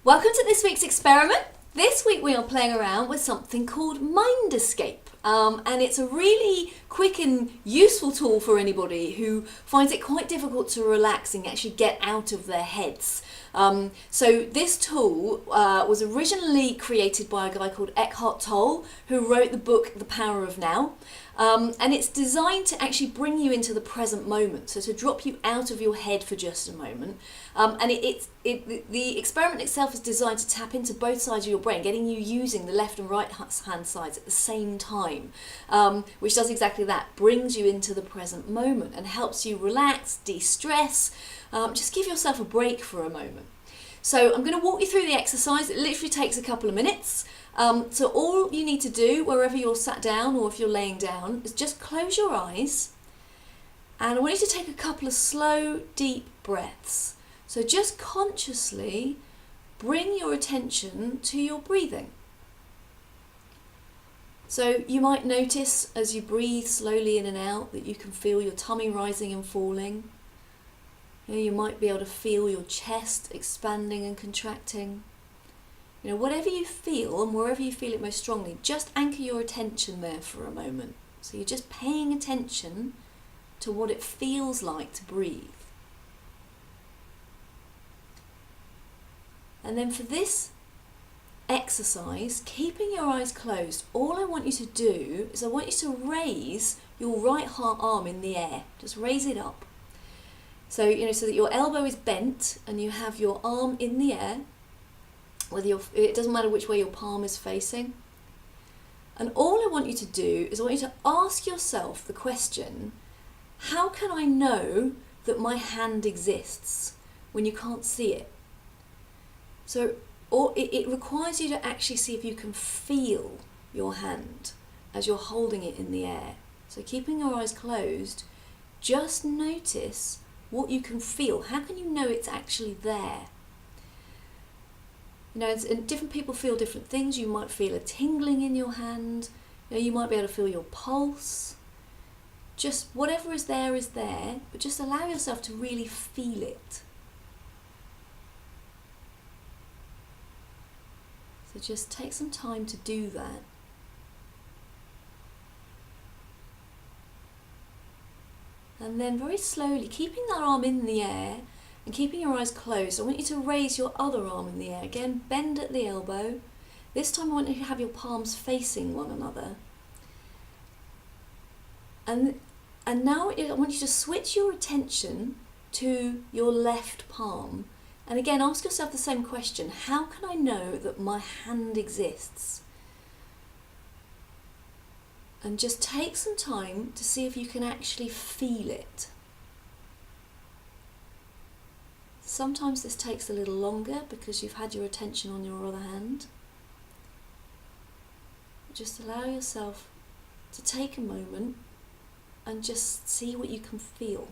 Welcome to this week's experiment. This week we are playing around with something called Mind Escape. And it's a really quick and useful tool for anybody who finds it quite difficult to relax and actually get out of their heads. So this tool was originally created by a guy called Eckhart Tolle, who wrote the book The Power of Now. And it's designed to actually bring you into the present moment, so to drop you out of your head for just a moment. And the experiment itself is designed to tap into both sides of your brain, getting you using the left and right hand sides at the same time, which does exactly that, brings you into the present moment and helps you relax, de-stress, just give yourself a break for a moment. So I'm going to walk you through the exercise. It literally takes a couple of minutes. So all you need to do, wherever you're sat down or if you're laying down, is just close your eyes, and I want you to take a couple of slow, deep breaths. So just consciously bring your attention to your breathing. So you might notice as you breathe slowly in and out that you can feel your tummy rising and falling. You might be able to feel your chest expanding and contracting. Whatever you feel and wherever you feel it most strongly, just anchor your attention there for a moment. So you're just paying attention to what it feels like to breathe. And then for this exercise, keeping your eyes closed, all I want you to do is I want you to raise your right arm in the air. Just raise it up. So, so that your elbow is bent and you have your arm in the air. It doesn't matter which way your palm is facing. And all I want you to do is I want you to ask yourself the question, how can I know that my hand exists when you can't see it? So it requires you to actually see if you can feel your hand as you're holding it in the air. So keeping your eyes closed, just notice what you can feel. How can you know it's actually there? And different people feel different things. You might feel a tingling in your hand. You might be able to feel your pulse. Just whatever is there, but just allow yourself to really feel it. So just take some time to do that. And then very slowly, keeping that arm in the air, and keeping your eyes closed, I want you to raise your other arm in the air. Again, bend at the elbow. This time I want you to have your palms facing one another. And now I want you to switch your attention to your left palm. And again, ask yourself the same question. How can I know that my hand exists? And just take some time to see if you can actually feel it. Sometimes this takes a little longer because you've had your attention on your other hand. Just allow yourself to take a moment and just see what you can feel.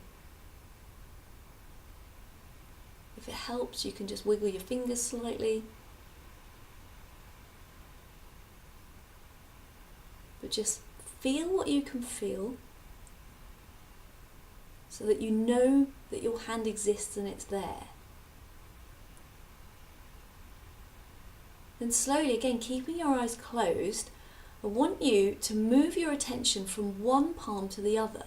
If it helps, you can just wiggle your fingers slightly. But just feel what you can feel so that you know that your hand exists and it's there. Then slowly, again, keeping your eyes closed, I want you to move your attention from one palm to the other.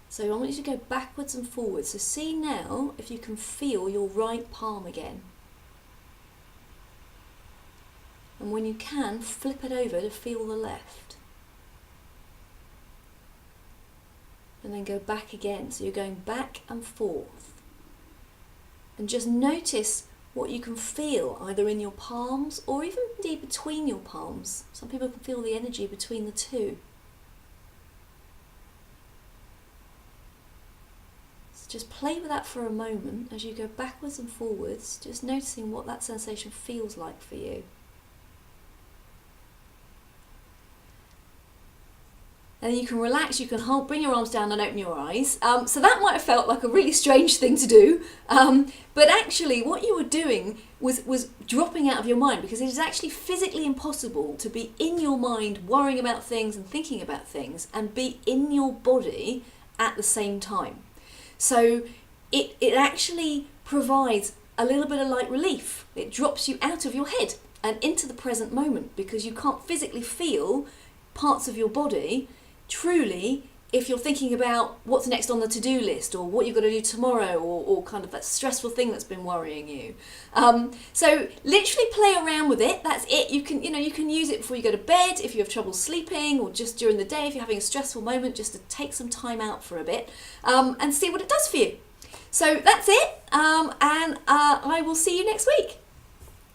So I want you to go backwards and forwards. So see now if you can feel your right palm again. And when you can, flip it over to feel the left. And then go back again. So you're going back and forth. And just notice what you can feel either in your palms or even indeed between your palms. Some people can feel the energy between the two. So just play with that for a moment as you go backwards and forwards, just noticing what that sensation feels like for you. And then you can relax, you can bring your arms down and open your eyes. So that might have felt like a really strange thing to do, but actually what you were doing was dropping out of your mind, because it is actually physically impossible to be in your mind worrying about things and thinking about things and be in your body at the same time. So it actually provides a little bit of light relief. It drops you out of your head and into the present moment, because you can't physically feel parts of your body truly if you're thinking about what's next on the to-do list, or what you've got to do tomorrow, or kind of that stressful thing that's been worrying you. So literally play around with it. That's it. You can use it before you go to bed if you have trouble sleeping, or just during the day if you're having a stressful moment, just to take some time out for a bit, and see what it does for you. So that's it, and I will see you next week.